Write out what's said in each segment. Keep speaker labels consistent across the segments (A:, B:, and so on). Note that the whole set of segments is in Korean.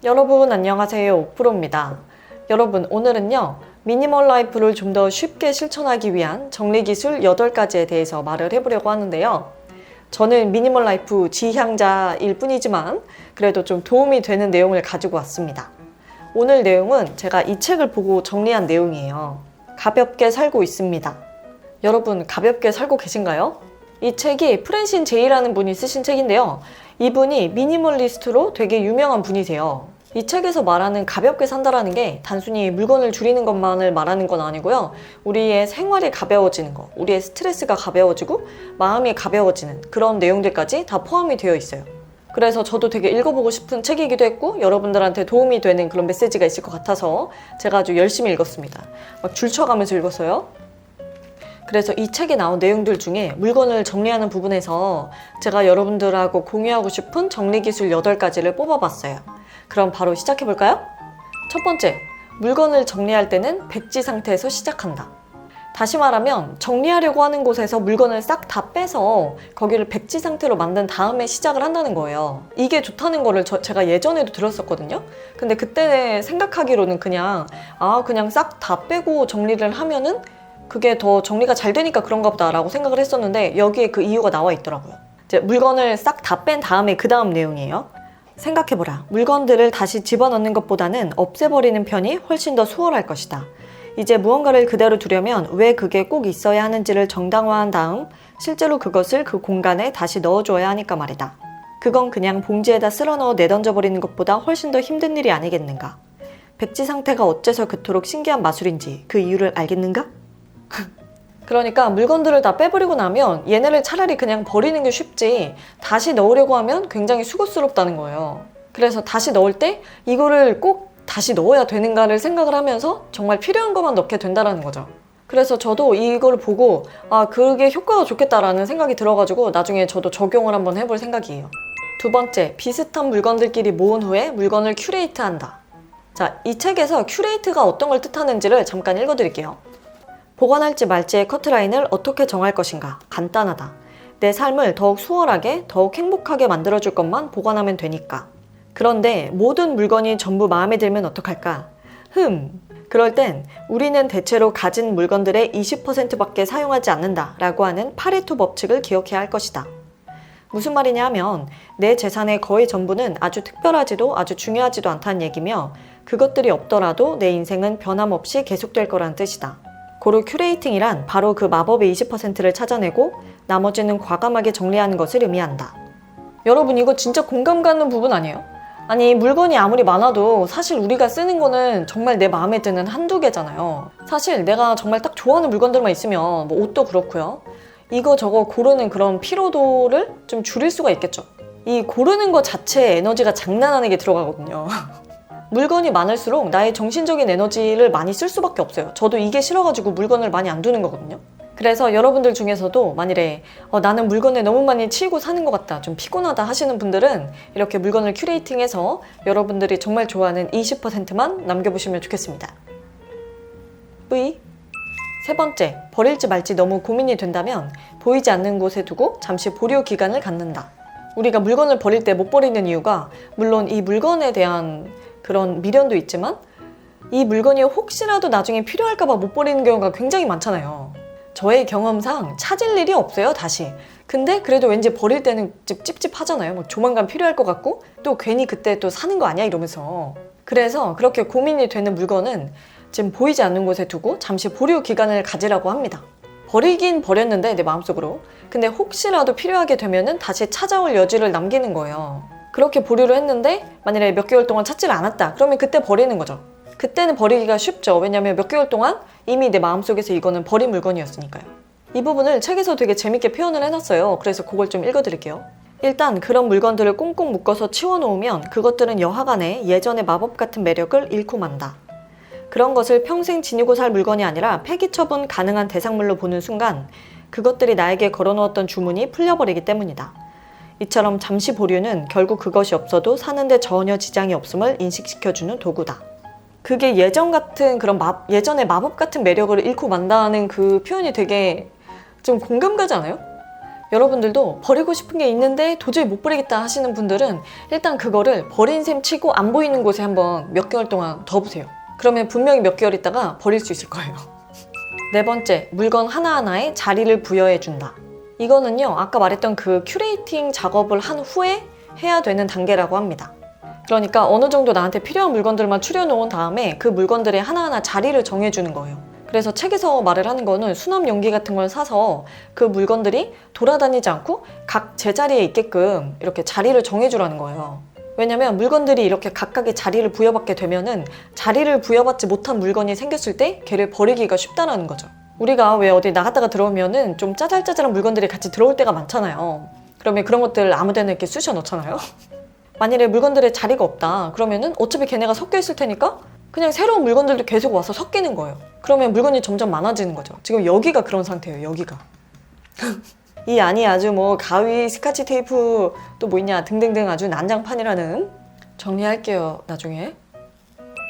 A: 여러분 안녕하세요, 옥프로입니다. 여러분 오늘은요 미니멀 라이프를 좀 더 쉽게 실천하기 위한 정리기술 8가지에 대해서 말을 해보려고 하는데요. 저는 미니멀 라이프 지향자일 뿐이지만 그래도 좀 도움이 되는 내용을 가지고 왔습니다. 오늘 내용은 제가 이 책을 보고 정리한 내용이에요. 가볍게 살고 있습니다. 여러분 가볍게 살고 계신가요? 이 책이 프랜신 제이라는 분이 쓰신 책인데요. 이분이 미니멀리스트로 되게 유명한 분이세요. 이 책에서 말하는 가볍게 산다라는 게 단순히 물건을 줄이는 것만을 말하는 건 아니고요. 우리의 생활이 가벼워지는 거, 우리의 스트레스가 가벼워지고 마음이 가벼워지는 그런 내용들까지 다 포함이 되어 있어요. 그래서 저도 되게 읽어보고 싶은 책이기도 했고 여러분들한테 도움이 되는 그런 메시지가 있을 것 같아서 제가 아주 열심히 읽었습니다. 막 줄쳐가면서 읽었어요. 그래서 이 책에 나온 내용들 중에 물건을 정리하는 부분에서 제가 여러분들하고 공유하고 싶은 정리기술 8가지를 뽑아봤어요. 그럼 바로 시작해볼까요? 첫 번째, 물건을 정리할 때는 백지 상태에서 시작한다. 다시 말하면 정리하려고 하는 곳에서 물건을 싹 다 빼서 거기를 백지 상태로 만든 다음에 시작을 한다는 거예요. 이게 좋다는 거를 제가 예전에도 들었었거든요. 근데 그때 생각하기로는 그냥 싹 다 빼고 정리를 하면은 그게 더 정리가 잘 되니까 그런가 보다 라고 생각을 했었는데 여기에 그 이유가 나와 있더라고요. 이제 물건을 싹 다 뺀 다음에 그 다음 내용이에요. 생각해보라. 물건들을 다시 집어넣는 것보다는 없애버리는 편이 훨씬 더 수월할 것이다. 이제 무언가를 그대로 두려면 왜 그게 꼭 있어야 하는지를 정당화한 다음 실제로 그것을 그 공간에 다시 넣어줘야 하니까 말이다. 그건 그냥 봉지에다 쓸어넣어 내던져버리는 것보다 훨씬 더 힘든 일이 아니겠는가. 백지 상태가 어째서 그토록 신기한 마술인지 그 이유를 알겠는가? 그러니까 물건들을 다 빼버리고 나면 얘네를 차라리 그냥 버리는 게 쉽지 다시 넣으려고 하면 굉장히 수고스럽다는 거예요. 그래서 다시 넣을 때 이거를 꼭 다시 넣어야 되는가를 생각을 하면서 정말 필요한 것만 넣게 된다는 거죠. 그래서 저도 이걸 보고 그게 효과가 좋겠다라는 생각이 들어가지고 나중에 저도 적용을 한번 해볼 생각이에요. 두 번째, 비슷한 물건들끼리 모은 후에 물건을 큐레이트한다. 자, 이 책에서 큐레이트가 어떤 걸 뜻하는지를 잠깐 읽어드릴게요. 보관할지 말지의 커트라인을 어떻게 정할 것인가? 간단하다. 내 삶을 더욱 수월하게, 더욱 행복하게 만들어줄 것만 보관하면 되니까. 그런데 모든 물건이 전부 마음에 들면 어떡할까? 그럴 땐 우리는 대체로 가진 물건들의 20%밖에 사용하지 않는다 라고 하는 파레토 법칙을 기억해야 할 것이다. 무슨 말이냐 하면 내 재산의 거의 전부는 아주 특별하지도 아주 중요하지도 않다는 얘기며 그것들이 없더라도 내 인생은 변함없이 계속될 거라는 뜻이다. 고루 큐레이팅이란 바로 그 마법의 20%를 찾아내고 나머지는 과감하게 정리하는 것을 의미한다. 여러분 이거 진짜 공감 가는 부분 아니에요? 아니 물건이 아무리 많아도 사실 우리가 쓰는 거는 정말 내 마음에 드는 한두 개잖아요. 사실 내가 정말 딱 좋아하는 물건들만 있으면 뭐 옷도 그렇고요. 이거 저거 고르는 그런 피로도를 좀 줄일 수가 있겠죠. 이 고르는 것 자체에 에너지가 장난 아니게 들어가거든요. 물건이 많을수록 나의 정신적인 에너지를 많이 쓸 수밖에 없어요. 저도 이게 싫어가지고 물건을 많이 안 두는 거거든요. 그래서 여러분들 중에서도 만일에 나는 물건에 너무 많이 치이고 사는 것 같다, 좀 피곤하다 하시는 분들은 이렇게 물건을 큐레이팅해서 여러분들이 정말 좋아하는 20%만 남겨보시면 좋겠습니다. V. 세 번째, 버릴지 말지 너무 고민이 된다면 보이지 않는 곳에 두고 잠시 보류 기간을 갖는다. 우리가 물건을 버릴 때 못 버리는 이유가 물론 이 물건에 대한 그런 미련도 있지만 이 물건이 혹시라도 나중에 필요할까봐 못 버리는 경우가 굉장히 많잖아요. 저의 경험상 찾을 일이 없어요, 다시. 근데 그래도 왠지 버릴 때는 찝찝하잖아요. 막 조만간 필요할 것 같고 또 괜히 그때 또 사는 거 아니야 이러면서. 그래서 그렇게 고민이 되는 물건은 지금 보이지 않는 곳에 두고 잠시 보류 기간을 가지라고 합니다. 버리긴 버렸는데 내 마음속으로. 근데 혹시라도 필요하게 되면은 다시 찾아올 여지를 남기는 거예요. 그렇게 보류를 했는데 만약에 몇 개월 동안 찾지를 않았다. 그러면 그때 버리는 거죠. 그때는 버리기가 쉽죠. 왜냐면 몇 개월 동안 이미 내 마음속에서 이거는 버린 물건이었으니까요. 이 부분을 책에서 되게 재밌게 표현을 해놨어요. 그래서 그걸 좀 읽어드릴게요. 일단 그런 물건들을 꽁꽁 묶어서 치워놓으면 그것들은 여하간에 예전의 마법 같은 매력을 잃고 만다. 그런 것을 평생 지니고 살 물건이 아니라 폐기 처분 가능한 대상물로 보는 순간 그것들이 나에게 걸어놓았던 주문이 풀려버리기 때문이다. 이처럼 잠시 보류는 결국 그것이 없어도 사는데 전혀 지장이 없음을 인식시켜주는 도구다. 그게 예전 같은 그런 예전의 마법 같은 매력을 잃고 만다는 그 표현이 되게 좀 공감 가지 않아요? 여러분들도 버리고 싶은 게 있는데 도저히 못 버리겠다 하시는 분들은 일단 그거를 버린 셈 치고 안 보이는 곳에 한번 몇 개월 동안 둬보세요. 그러면 분명히 몇 개월 있다가 버릴 수 있을 거예요. 네 번째, 물건 하나하나에 자리를 부여해준다. 이거는요, 아까 말했던 그 큐레이팅 작업을 한 후에 해야 되는 단계라고 합니다. 그러니까 어느 정도 나한테 필요한 물건들만 추려놓은 다음에 그 물건들에 하나하나 자리를 정해주는 거예요. 그래서 책에서 말을 하는 거는 수납 용기 같은 걸 사서 그 물건들이 돌아다니지 않고 각 제자리에 있게끔 이렇게 자리를 정해주라는 거예요. 왜냐면 물건들이 이렇게 각각의 자리를 부여받게 되면은 자리를 부여받지 못한 물건이 생겼을 때 걔를 버리기가 쉽다는 거죠. 우리가 왜 어디 나갔다가 들어오면은 좀 짜잘짜잘한 물건들이 같이 들어올 때가 많잖아요. 그러면 그런 것들 아무 데나 이렇게 쑤셔 넣잖아요. 만일에 물건들의 자리가 없다 그러면은 어차피 걔네가 섞여 있을 테니까 그냥 새로운 물건들도 계속 와서 섞이는 거예요. 그러면 물건이 점점 많아지는 거죠. 지금 여기가 그런 상태예요. 여기가. 이 안이 아주 뭐 가위, 스카치 테이프 또 뭐 있냐 등등등 아주 난장판이라는. 정리할게요 나중에.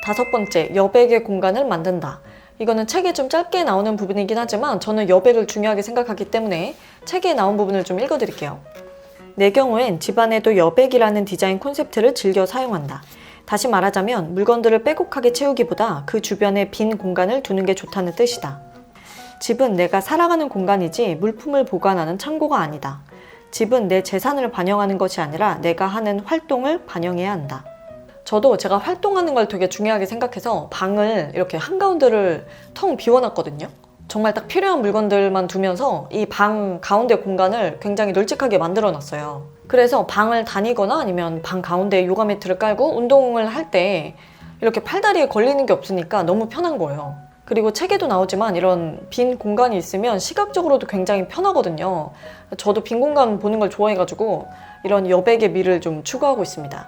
A: 다섯 번째, 여백의 공간을 만든다. 이거는 책에 좀 짧게 나오는 부분이긴 하지만 저는 여백을 중요하게 생각하기 때문에 책에 나온 부분을 좀 읽어드릴게요. 내 경우엔 집안에도 여백이라는 디자인 콘셉트를 즐겨 사용한다. 다시 말하자면 물건들을 빼곡하게 채우기보다 그 주변에 빈 공간을 두는 게 좋다는 뜻이다. 집은 내가 살아가는 공간이지 물품을 보관하는 창고가 아니다. 집은 내 재산을 반영하는 것이 아니라 내가 하는 활동을 반영해야 한다. 저도 제가 활동하는 걸 되게 중요하게 생각해서 방을 이렇게 한가운데를 텅 비워놨거든요. 정말 딱 필요한 물건들만 두면서 이 방 가운데 공간을 굉장히 널찍하게 만들어놨어요. 그래서 방을 다니거나 아니면 방 가운데에 요가 매트를 깔고 운동을 할 때 이렇게 팔다리에 걸리는 게 없으니까 너무 편한 거예요. 그리고 책에도 나오지만 이런 빈 공간이 있으면 시각적으로도 굉장히 편하거든요. 저도 빈 공간 보는 걸 좋아해가지고 이런 여백의 미를 좀 추구하고 있습니다.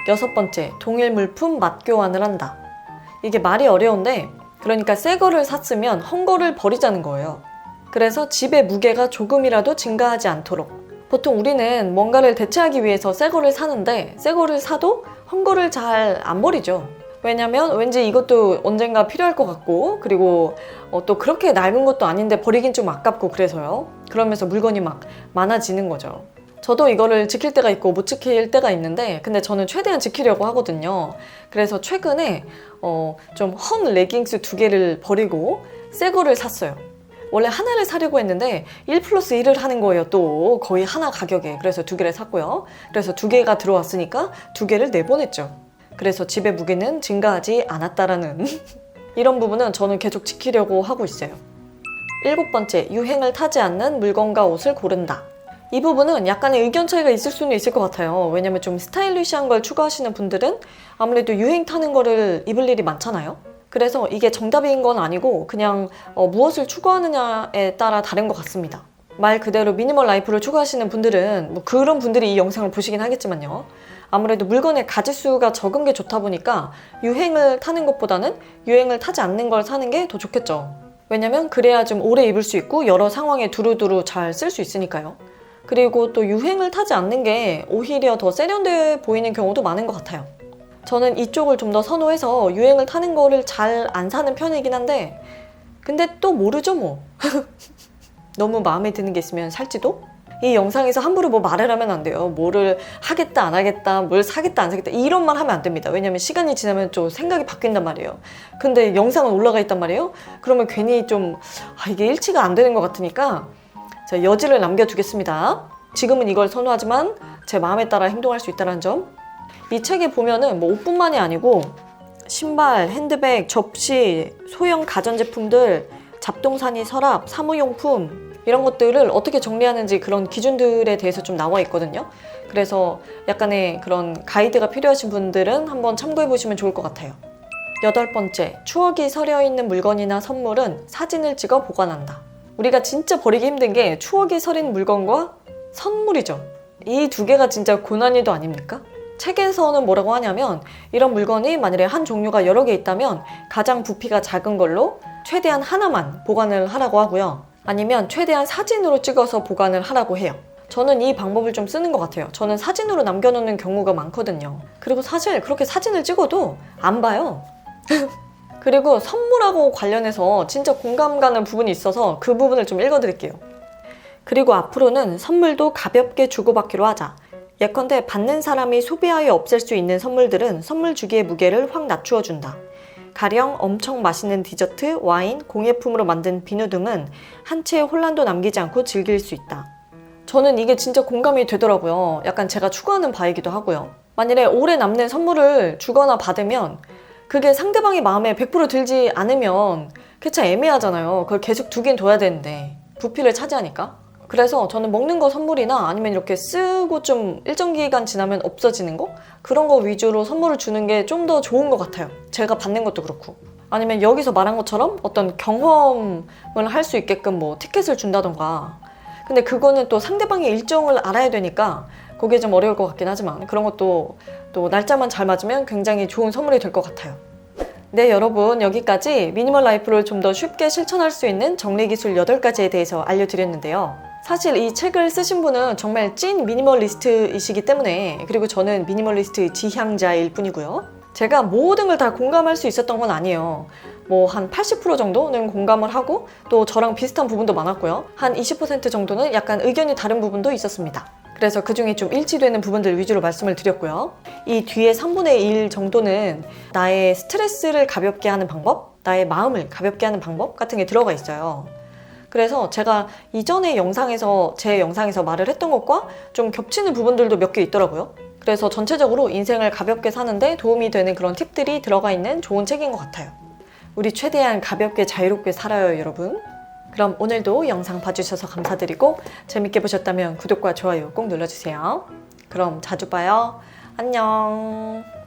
A: 여섯 번째, 동일 물품 맞교환을 한다. 이게 말이 어려운데 그러니까 새 거를 샀으면 헌 거를 버리자는 거예요. 그래서 집의 무게가 조금이라도 증가하지 않도록. 보통 우리는 뭔가를 대체하기 위해서 새 거를 사는데 새 거를 사도 헌 거를 잘 안 버리죠. 왜냐면 왠지 이것도 언젠가 필요할 것 같고 그리고 또 그렇게 낡은 것도 아닌데 버리긴 좀 아깝고 그래서요. 그러면서 물건이 막 많아지는 거죠. 저도 이거를 지킬 때가 있고 못 지킬 때가 있는데 근데 저는 최대한 지키려고 하거든요. 그래서 최근에 좀 헌 레깅스 2개를 버리고 새 거를 샀어요. 원래 하나를 사려고 했는데 1+1을 하는 거예요. 또 거의 하나 가격에. 그래서 2개를 샀고요. 그래서 2개가 들어왔으니까 2개를 내보냈죠. 그래서 집의 무게는 증가하지 않았다라는 이런 부분은 저는 계속 지키려고 하고 있어요. 일곱 번째, 유행을 타지 않는 물건과 옷을 고른다. 이 부분은 약간의 의견 차이가 있을 수는 있을 것 같아요. 왜냐면 좀 스타일리시한 걸 추구하시는 분들은 아무래도 유행 타는 거를 입을 일이 많잖아요. 그래서 이게 정답인 건 아니고 그냥 무엇을 추구하느냐에 따라 다른 것 같습니다. 말 그대로 미니멀 라이프를 추구하시는 분들은 뭐 그런 분들이 이 영상을 보시긴 하겠지만요. 아무래도 물건의 가짓수가 적은 게 좋다 보니까 유행을 타는 것보다는 유행을 타지 않는 걸 사는 게 더 좋겠죠. 왜냐면 그래야 좀 오래 입을 수 있고 여러 상황에 두루두루 잘 쓸 수 있으니까요. 그리고 또 유행을 타지 않는 게 오히려 더 세련돼 보이는 경우도 많은 것 같아요. 저는 이쪽을 좀 더 선호해서 유행을 타는 거를 잘 안 사는 편이긴 한데 근데 또 모르죠 뭐. 너무 마음에 드는 게 있으면 살지도? 이 영상에서 함부로 뭐 말을 하면 안 돼요. 뭐를 하겠다 안 하겠다 뭘 사겠다 안 사겠다 이런 말 하면 안 됩니다. 왜냐면 시간이 지나면 좀 생각이 바뀐단 말이에요. 근데 영상은 올라가 있단 말이에요. 그러면 괜히 좀 이게 일치가 안 되는 것 같으니까 자, 여지를 남겨두겠습니다. 지금은 이걸 선호하지만 제 마음에 따라 행동할 수 있다는 점. 이 책에 보면은 뭐 옷뿐만이 아니고 신발, 핸드백, 접시, 소형 가전제품들, 잡동사니 서랍, 사무용품 이런 것들을 어떻게 정리하는지 그런 기준들에 대해서 좀 나와 있거든요. 그래서 약간의 그런 가이드가 필요하신 분들은 한번 참고해 보시면 좋을 것 같아요. 여덟 번째, 추억이 서려 있는 물건이나 선물은 사진을 찍어 보관한다. 우리가 진짜 버리기 힘든 게 추억이 서린 물건과 선물이죠. 이 두 개가 진짜 고난이도 아닙니까? 책에서는 뭐라고 하냐면 이런 물건이 만약에 한 종류가 여러 개 있다면 가장 부피가 작은 걸로 최대한 하나만 보관을 하라고 하고요. 아니면 최대한 사진으로 찍어서 보관을 하라고 해요. 저는 이 방법을 좀 쓰는 것 같아요. 저는 사진으로 남겨놓는 경우가 많거든요. 그리고 사실 그렇게 사진을 찍어도 안 봐요. 그리고 선물하고 관련해서 진짜 공감 가는 부분이 있어서 그 부분을 좀 읽어드릴게요. 그리고 앞으로는 선물도 가볍게 주고받기로 하자. 예컨대 받는 사람이 소비하여 없앨 수 있는 선물들은 선물 주기의 무게를 확 낮추어 준다. 가령 엄청 맛있는 디저트, 와인, 공예품으로 만든 비누 등은 한 채의 혼란도 남기지 않고 즐길 수 있다. 저는 이게 진짜 공감이 되더라고요. 약간 제가 추구하는 바이기도 하고요. 만일에 오래 남는 선물을 주거나 받으면 그게 상대방의 마음에 100% 들지 않으면 그게 참 애매하잖아요. 그걸 계속 두긴 둬야 되는데 부피를 차지하니까. 그래서 저는 먹는 거 선물이나 아니면 이렇게 쓰고 좀 일정 기간 지나면 없어지는 거? 그런 거 위주로 선물을 주는 게 좀 더 좋은 것 같아요. 제가 받는 것도 그렇고. 아니면 여기서 말한 것처럼 어떤 경험을 할 수 있게끔 뭐 티켓을 준다던가. 근데 그거는 또 상대방의 일정을 알아야 되니까 그게 좀 어려울 것 같긴 하지만 그런 것도 또 날짜만 잘 맞으면 굉장히 좋은 선물이 될 것 같아요. 네, 여러분, 여기까지 미니멀 라이프를 좀 더 쉽게 실천할 수 있는 정리기술 8가지에 대해서 알려드렸는데요. 사실 이 책을 쓰신 분은 정말 찐 미니멀리스트이시기 때문에, 그리고 저는 미니멀리스트 지향자일 뿐이고요. 제가 모든 걸 다 공감할 수 있었던 건 아니에요. 뭐 한 80% 정도는 공감을 하고 또 저랑 비슷한 부분도 많았고요. 한 20% 정도는 약간 의견이 다른 부분도 있었습니다. 그래서 그중에 좀 일치되는 부분들 위주로 말씀을 드렸고요. 이 뒤에 3분의 1 정도는 나의 스트레스를 가볍게 하는 방법, 나의 마음을 가볍게 하는 방법 같은 게 들어가 있어요. 그래서 제가 이전에 제 영상에서 말을 했던 것과 좀 겹치는 부분들도 몇 개 있더라고요. 그래서 전체적으로 인생을 가볍게 사는데 도움이 되는 그런 팁들이 들어가 있는 좋은 책인 것 같아요. 우리 최대한 가볍게 자유롭게 살아요, 여러분. 그럼 오늘도 영상 봐주셔서 감사드리고 재밌게 보셨다면 구독과 좋아요 꼭 눌러주세요. 그럼 자주 봐요. 안녕.